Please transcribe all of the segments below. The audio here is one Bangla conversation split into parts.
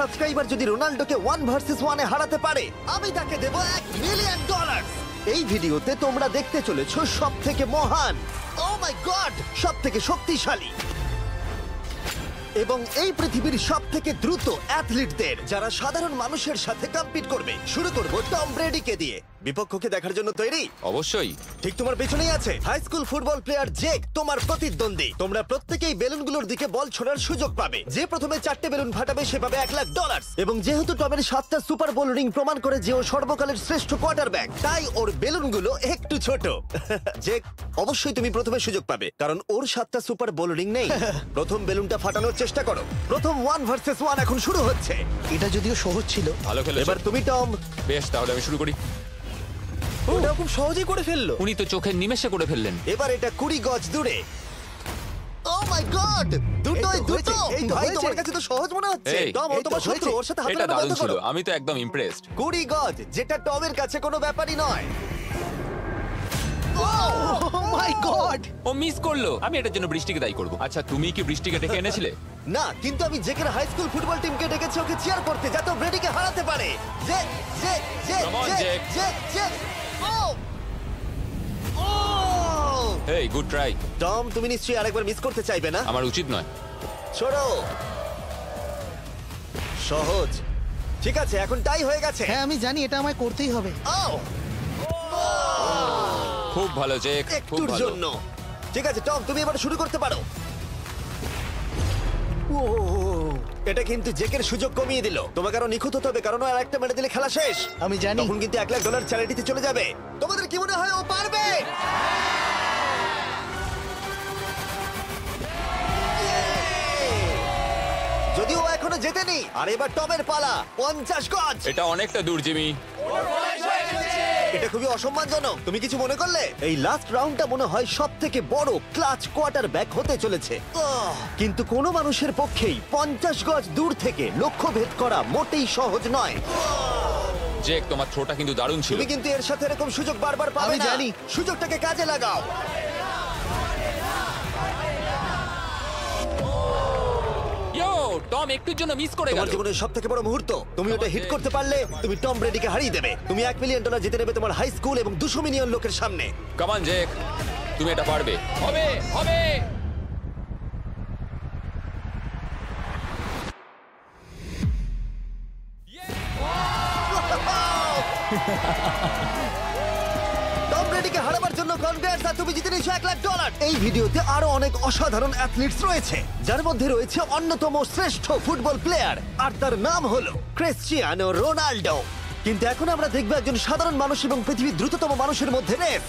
সাবস্ক্রাইবার যদি রোনাল্ডোকে 1 ভার্সেস 1 এ হারাতে পারে, আমি তাকে দেব $1 মিলিয়ন। এই ভিডিওতে তোমরা দেখতে চলেছো সবথেকে মহান, ও মাই গড, সবথেকে শক্তিশালী এবং এই পৃথিবীর সবথেকে দ্রুত অ্যাথলিটদের, যারা সাধারণ মানুষের সাথে কম্পিট করবে। শুরু করব টম ব্রেডিকে দিয়ে। বিপক্ষকে দেখার জন্য তৈরি? অবশ্যই। ঠিক তোমার পেছনেই আছে high school football player Jake, তোমার প্রতিদ্বন্দ্বী। তোমরা প্রত্যেকেই বেলুনগুলোর দিকে বল ছোড়ার সুযোগ পাবে। যে প্রথমে 4টে বেলুন ফাটাবে সে পাবে $1,00,000। এবং যেহেতু টমের 7টা সুপার বোল রিং প্রমাণ করে যে ও সর্বকালের শ্রেষ্ঠ কোয়ার্টারব্যাক, তাই ওর বেলুনগুলো একটু ছোট। জেক, অবশ্যই তুমি প্রথমে সুযোগ পাবে, কারণ ওর 7টা সুপার বোল রিং নেই। প্রথম বেলুনটা ফাটানোর চেষ্টা করো। প্রথম 1 ভার্সেস 1 এখন শুরু হচ্ছে। এটা যদিও সহজ ছিল। ভালো খেলেছো। এবার তুমি টম। বেশ, তাহলে আমি শুরু করি। ওটা খুব সহজেই করে ফেললো। উনি তো চোখের নিমেষে করে ফেললেন। এবার এটা 20 গজ দূরে। ও মাই গড, দুটোই দুটো। এই তো ভাই, হয়েছে। তোমার কাছে তো সহজ মনে হচ্ছে। এই, টম, ও এই তো তোমার শত্রু, হয়েছে। ওর সাথে হাত এটা মেলানো দারুণ বন্ধ ছিল, করো। আমি তো একদম ইমপ্রেসড। 20 গজ, যেটা টমের কাছে কোনো ব্যাপারই নয়। ও মাই গড! ও মিস করলো। আমি এটার জন্য বৃষ্টিকে দায়ী করব। আচ্ছা, তুমি কি বৃষ্টিকে ডেকে এনেছিলে? না, কিন্তু আমি জেকের হাই স্কুল ফুটবল টিমকে ডেকেছি ওকে চিয়ার করতে, যাতে ও ব্রেডিকে হারাতে পারে। জে জে জে Come on, জে Jake. জে জে। ও ও হেই, গুড ট্রাই। টম, তুমি নিশ্চয়ই আরেকবার মিস করতে চাইবে না? আমার উচিত নয়। ছোড়ো। সহজ। ঠিক আছে, এখন টাই হয়ে গেছে। হ্যাঁ, আমি জানি এটা আমায় করতেই হবে। ও খুব ভালো জেক, খুব একটুর ভালো। জন্য। ঠিক আছে টম, তুমি এবার শুরু করতে পারো। ও, এটা কিন্তু জেকের সুযোগ কমিয়ে দিল। তোমাকে আরো নিখুঁত হতে হবে, কারণ আর একটা মেরে দিলে খেলা শেষ। আমি জানি। তখন কিন্তু $1,00,000 চ্যারিটিতে চলে যাবে। তোমাদের কি মনে হয় ও পারবে? যদিও ও এখনো জেতেনি। আর এবার টমের পালা। 50 গজ। এটা অনেকটা দূর, জিমি। এটা খুবই অসম্মানজনক। তুমি কিছু মনে করলে? এই লাস্ট রাউন্ডটা মনে হয় সবথেকে বড় ক্লাচ কোয়ার্টারব্যাক হতে চলেছে। কিন্তু কোনো মানুষের পক্ষেই 50 গজ দূর থেকে লক্ষ্য ভেদ করা মোটেই সহজ নয়। জেক, তোমার থ্রোটা কিন্তু দারুণ ছিল। তুমি কিন্তু এর সাথে এরকম সুযোগ বারবার পাবে আমি না। জানি। সুযোগটাকে কাজে লাগাও। ইয়ো, টম একটুর জন্য মিস করে তোমার গেল। জীবনের সবথেকে বড় মুহূর্ত। তুমি ওটা হিট করতে পারলে তুমি টম ব্রেডিকে হারিয়ে দেবে। তুমি $1 মিলিয়ন জিতে নেবে তোমার হাই স্কুল এবং 200 মিলিয়ন লোকের সামনে। কাম অন জেক, তুমি এটা পারবে। হবে, হবে। টম ব্রেডিকে হারাবার জন্য কনগ্রেটস, আর তুমি জিতে নিয়েছো $1,00,000। এই ভিডিওতে আরো অনেক অসাধারণ অ্যাথলিটস রয়েছে, যার মধ্যে রয়েছে অন্যতম শ্রেষ্ঠ ফুটবল প্লেয়ার, আর তার নাম হলো ক্রিশ্চিয়ানো রোনাল্ডো। কিন্তু এখন আমরা দেখবো একজন সাধারণ মানুষ এবং পৃথিবীর দ্রুততম মানুষের মধ্যে রেস।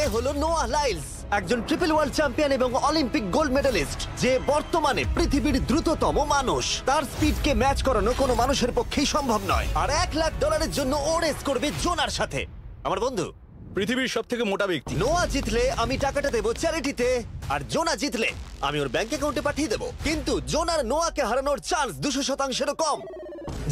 এ হলো নোয়াহ লাইলস, একজন ট্রিপল ওয়ার্ল্ড চ্যাম্পিয়ন এবং অলিম্পিক গোল্ড মেডালিস্ট, যে বর্তমানে পৃথিবীর দ্রুততম মানুষ। তার স্পিডকে ম্যাচ করানো কোনো মানুষের পক্ষেই সম্ভব নয়। আর $1,00,000 জন্য ও রেস করবে জোনার সাথে, আমার বন্ধু। পৃথিবীর সবথেকে মোটা ব্যক্তি। নোয়া জিতলে আমি টাকাটা দেবো চ্যারিটিতে, আর জোনা জিতলে আমি ওর ব্যাংক অ্যাকাউন্টে পাঠিয়ে দেবো। কিন্তু জোনার নোয়াকে হারানোর চান্স 200%-এরও কম,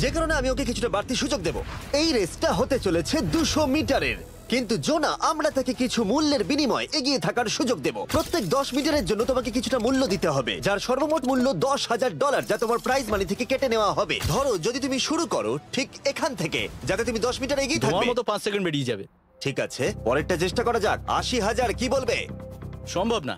যে কারণে আমি ওকে কিছুটা বাড়তি সুযোগ দেবো। এই রেসটা হতে চলেছে 200 মিটারের, কিন্তু জোনা, আমরা তাকে কিছু মূল্যের বিনিময়ে এগিয়ে থাকার সুযোগ দেব। প্রত্যেক 10 মিটারের জন্য তোমাকে কিছুটা মূল্য দিতে হবে, যার সর্বমোট মূল্য $10,000, যা তোমার প্রাইজ মানি থেকে কেটে নেওয়া হবে। ধরো যদি তুমি শুরু করো ঠিক এখান থেকে, যাতে তুমি 10 মিটার এগিয়ে তোমার থাকবে। মতো 5 সেকেন্ড বেরিয়ে যাবে। ঠিক আছে, পরেরটা চেষ্টা করা যাক। 80,000 কি বলবে? সম্ভব না।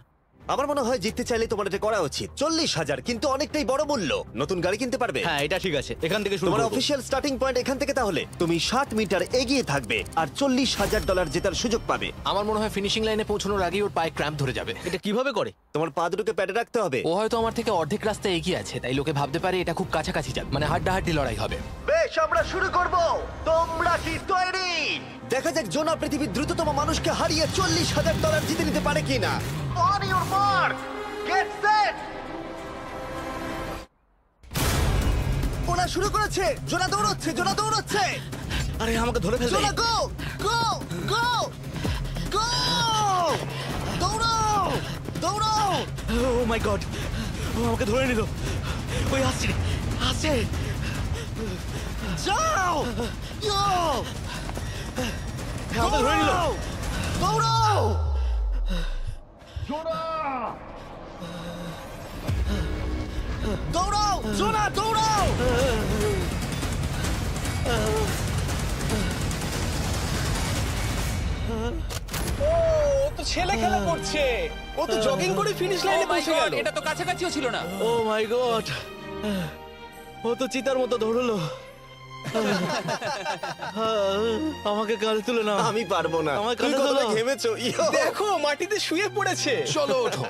আমার মনে হয় জিততে চাইলে তোমার এটা করা উচিত। 40,000 কিন্তু অনেকটাই বড় মূল্য। নতুন গাড়ি কিনতে পারবে। হ্যাঁ, এটা ঠিক আছে, এখান থেকে শুরু তোমার করব। অফিসিয়াল স্টার্টিং পয়েন্ট এখান থেকে। তাহলে তুমি 7 মিটার এগিয়ে থাকবে আর $40,000 জেতার সুযোগ পাবে। আমার মনে হয় ফিনিশিং লাইনে পৌঁছানোর আগেই ওর পায়ে ক্র্যাম্প ধরে যাবে। এটা কিভাবে করে? তোমার পা দুটোকে প্যাডে রাখতে হবে। ও হয়তো আমার থেকে অর্ধেক রাস্তা এগিয়ে আছে, তাই লোকে ভাবতে পারে এটা খুব কাছাকাছি যাবে, মানে হাড্ডাহাড্ডি লড়াই হবে। বেশ, আমরা শুরু করব। তোমরা কি তৈরি? দেখা যাক জোনা পৃথিবীর দ্রুততম মানুষকে হারিয়ে $40,000 জিতে নিতে পারে কিনা। On your mark, get set. ওরা শুরু করেছে। জোনা দৌড়চ্ছে, জোনা দৌড়চ্ছে। আরে, আমাকে ধরে ফেলবে। জোনা গো গো গো গো! দৌড়াও দৌড়াও! ও মাই গড, ও আমাকে ধরে নিল। ওই আসছে, আসছে। যাও! ইয়ো! আমাকে ধরে নিল। দৌড়াও! দৌড়াও! জোনা দৌড়াও! ছেলে খেলা করছে। ও তো জগিং করে ফিনিশ Oh লাইনে my পৌঁছে God, গেল। এটা তো কাছাকাছিও ছিল না। ও মাই গড, ও তো চিতার মতো ধরলো। আমাকে কাল তুলে না। আমি পারবো না। আমার তুমি কাঁধে কতটা তোলো। ঘেমেছো। ইয়ো। দেখো মাটিতে শুয়ে পড়েছে। চলো ওঠো।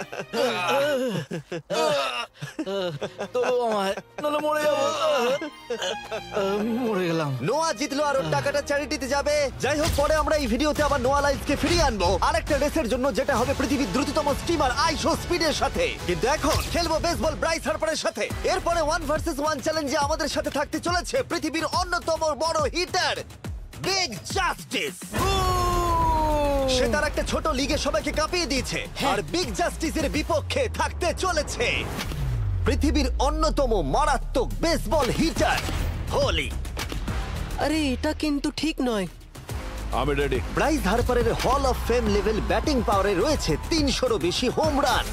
তো আমায় নাহলে মরে যাবো। মরে গেলাম। নোয়া জিতলো আর ওর টাকাটা চ্যারিটিতে যাবে। যাই হোক, পরে আমরা এই ভিডিওতে আবার নোয়া লাইফকে ফিরিয়ে আনবো আরেকটা রেসের জন্য, যেটা হবে পৃথিবীর দ্রুততম স্টিমার আইশো স্পিডের সাথে। কিন্তু এখন খেলবো বেসবল ব্রাইস হার্পারের সাথে। এরপরে 1 ভার্সেস 1 চ্যালেঞ্জে আমাদের সাথে থাকতে চলেছে পৃথিবীর অন্যতম বড় হিটার বিগ জাস্টিস। সে তার একটা ছোট লিগে সবাইকে কাঁপিয়ে দিয়েছে, আর বিগ জাস্টিসের বিপক্ষে থাকতে চলেছে পৃথিবীর অন্যতম মারাত্মক বেসবল হিটার হোলি। আরে এটা কিন্তু ঠিক নয়। আমি ready. Bryce হার্পারের hall of fame level batting পাওয়ারে রয়েছে 300-রও বেশি হোম রান,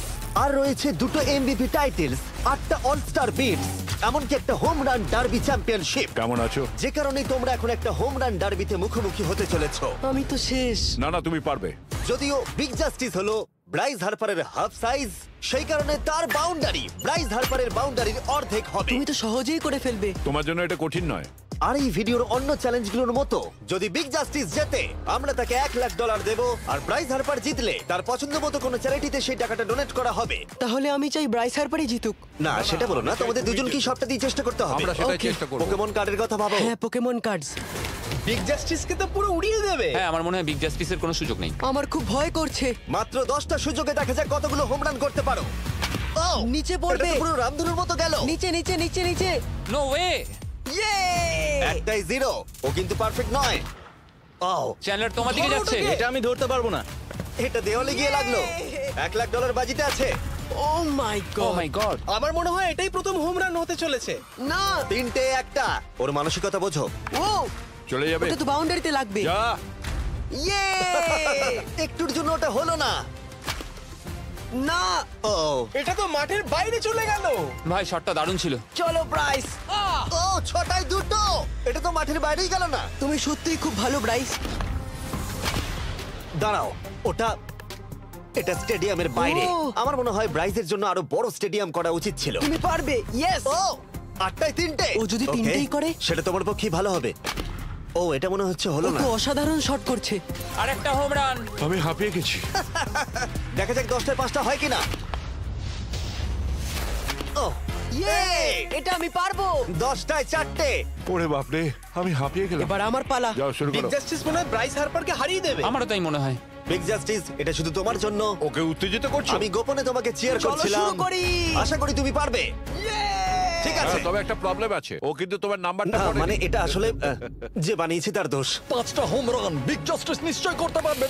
আর রয়েছে 2টো এমভিপি টাইটেলস, 8টা অলস্টার বিটস, এমনকি একটা হোম রান ডার্বি চ্যাম্পিয়নশিপ। কেমন আছো? যে কারণে তোমরা এখন একটা হোম রান ডার্বিতে মুখোমুখি হতে চলেছো। আমি তো শেষ। না না, তুমি পারবে। যদিও বিগ জাস্টিস হলো ব্রাইস হার্পারের হাফ সাইজ, সেই কারণে তার বাউন্ডারি ব্রাইস হার্পারের বাউন্ডারির অর্ধেক হবে। তুমি তো সহজেই করে ফেলবে। তোমার জন্য এটা কঠিন নয়। আর এই ভিডিওর অন্য চ্যালেঞ্জগুলোর মতো, যদি বিগ জাস্টিস জেতে আমরা তাকে $1,00,000 দেব, আর ব্রাইস হার্পার জিতলে তার পছন্দ মতো কোনো চ্যারিটিতে সেই টাকাটা ডোনেট করা হবে। তাহলে আমি চাই ব্রাইস হার্পারই জিতুক। না, সেটা বলো না, তোমাদের দুজনকেই সবটা দিয়ে চেষ্টা করতে হবে। আমরা সেটাই Okay. চেষ্টা করব। পোকেমন কার্ডের কথা ভাবো। হ্যাঁ, পোকেমন কার্ডস। বিগ জাস্টিসকে তো পুরো উড়িয়ে দেবে। হ্যাঁ, আমার মনে হয় বিগ জাস্টিসের কোনো সুযোগ নেই। আমার খুব ভয় করছে। মাত্র 10টা সুযোগে দেখা যাক কতগুলো হোম রান করতে পারো। ও, নিচে এটা পড়বে। তো পুরো রামধনুর মতো গেল। নিচে নিচে নিচে নিচে। No way. ইয়ে! একটাই জিরো, ও কিন্তু পারফেক্ট নয়। ও, চ্যানেলার তোমার দিকে যাচ্ছে। এটা আমি ধরতে পারবো না। এটা দেওয়ালে গিয়ে লাগলো। $1,00,000 বাজিতে আছে। ও মাই ও গড। মাই গড। আমার মনে হয় এটাই প্রথম হোম রান হতে চলেছে। না। 3টে একটা। ওর মানসিকতা বোঝো। ও, চলে যাবে। ওটা তো বাউন্ডারিতে লাগবে। যা। ইয়ে! একটুর জন্য ওটা হলো না। না। ও, এটা তো মাঠের বাইরে চলে গেল। ভাই শটটা দারুণ ছিল। চলো ব্রাইস। ও, 6টায় 2টো। এটা তো মাঠের বাইরেই গেল না। তুমি সত্যিই খুব ভালো ব্রাইস। দাঁড়াও, এটা স্টেডিয়ামের বাইরে। ও। আমার মনে হয় ব্রাইজের জন্য আরো বড় স্টেডিয়াম করা উচিত ছিল। তুমি পারবে। ইয়েস। ও, 8টায় 3টে। ও যদি Okay, তিনটেই করে? সেটা তোমার পক্ষে ভালো হবে। ও, এটা মনে হচ্ছে ও হলো না। তো অসাধারণ শট করছে। আর একটা হোম রান। আমি হাঁপিয়ে গেছি। দেখা যাক 10টায় 5টা হয় কিনা। ও, ইয়ে! এটা আমি পারবো। 10টায় 4টে। ওরে বাপরে, আমি হাঁপিয়ে গেলাম। এবার আমার পালা। যাও শুরু বিগ করো। জাস্টিস মনে হয় ব্রাইস হার্পারকে হারিয়ে দেবে। আমারও তাই মনে হয়। বিগ জাস্টিস, এটা শুধু তোমার জন্য। ওকে উত্তেজিত করছো? আমি গোপনে তোমাকে চিয়ার চলো করছিলাম। শুরু করি। আশা করি তুমি পারবে। ঠিক আছে। হ্যাঁ, তবে একটা প্রবলেম আছে, ও কিন্তু তোমার নাম্বারটা না, পড়েনি। মানে এটা আসলে যে বানিয়েছে তার দোষ। 5টা হোম রান বিগ জাস্টিস নিশ্চয় করতে পারবে।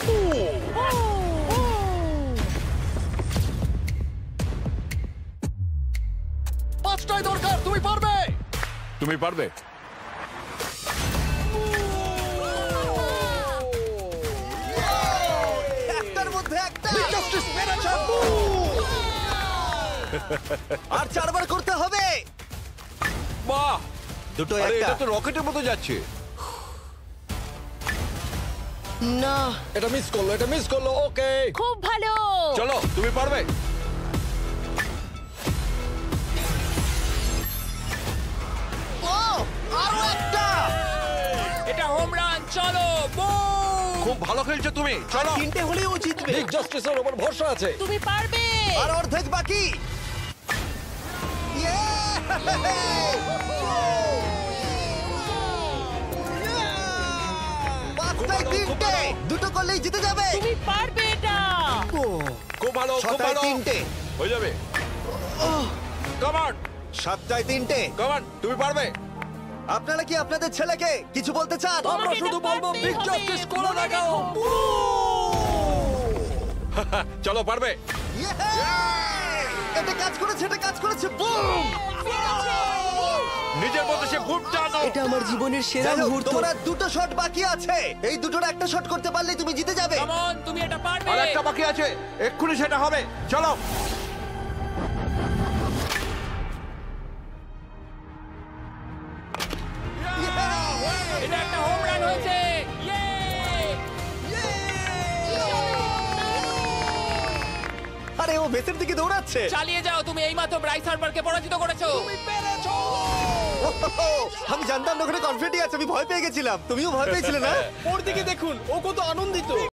পাঁচটাই দরকার, তুমি পারবে। তুমি পারবে। একটার মধ্যে একটা। বিগ জাস্টিস মেরেছে। আর 4বার করতে হবে। বাহ, দুটো আরে একটা। এটা তো রকেটের মতো যাচ্ছে। না। এটা মিস করলো। ওকে, খুব ভালো। চলো, তুমি পারবে। ও, আরো একটা। এটা হোম রান। চলো, বুম। খুব ভালো খেলছো তুমি। চলো। 3টে হলেও ও জিতবে। বিগ জাস্টিসের উপর ভরসা আছে। তুমি পারবে। আর অর্ধেক বাকি। Yeah! 5টায় 3টে। দুটো করলেই জিতে যাবে। তুমি পারবে এটা। খুব ভালো, খুব 6টায় ভালো। 3টে। হয়ে যাবে। কাম অন, 7টায় 3টে। কাম অন, তুমি পারবে। আপনারা কি আপনাদের ছেলেকে কিছু বলতে চান? আমরা শুধু বলবো বিগ জাস্টিস করে লাগাও। চলো, পারবে। Yeah! এটা কাজ করেছে, এটা কাজ করেছে। বুম! নিজের মতো সে খুব টানো। এটা আমার জীবনের সেরা যাই হোক, মুহূর্ত। তোমার আর 2টো শট বাকি আছে। এই দুটোর একটা শট করতে পারলে তুমি জিতে যাবে। কাম অন, তুমি এটা পারবে। আর একটা বাকি আছে, এক্ষুনি সেটা হবে। চলো। এটা একটা হোম রান হয়েছে। ইয়ে! বেসের দিকে দৌড়াচ্ছে। চালিয়ে যাও, তুমি এইমাত্র ব্রাইস হারপারকে পরাজিত করেছো। ওহো, আমি জানতাম না ওখানে কনফিডেন্টই আছে, আমি ভয় পেয়ে গেছিলাম। তুমিও ভয় পেয়েছিলে না? ওর দিকে দেখুন, ও কত আনন্দিত।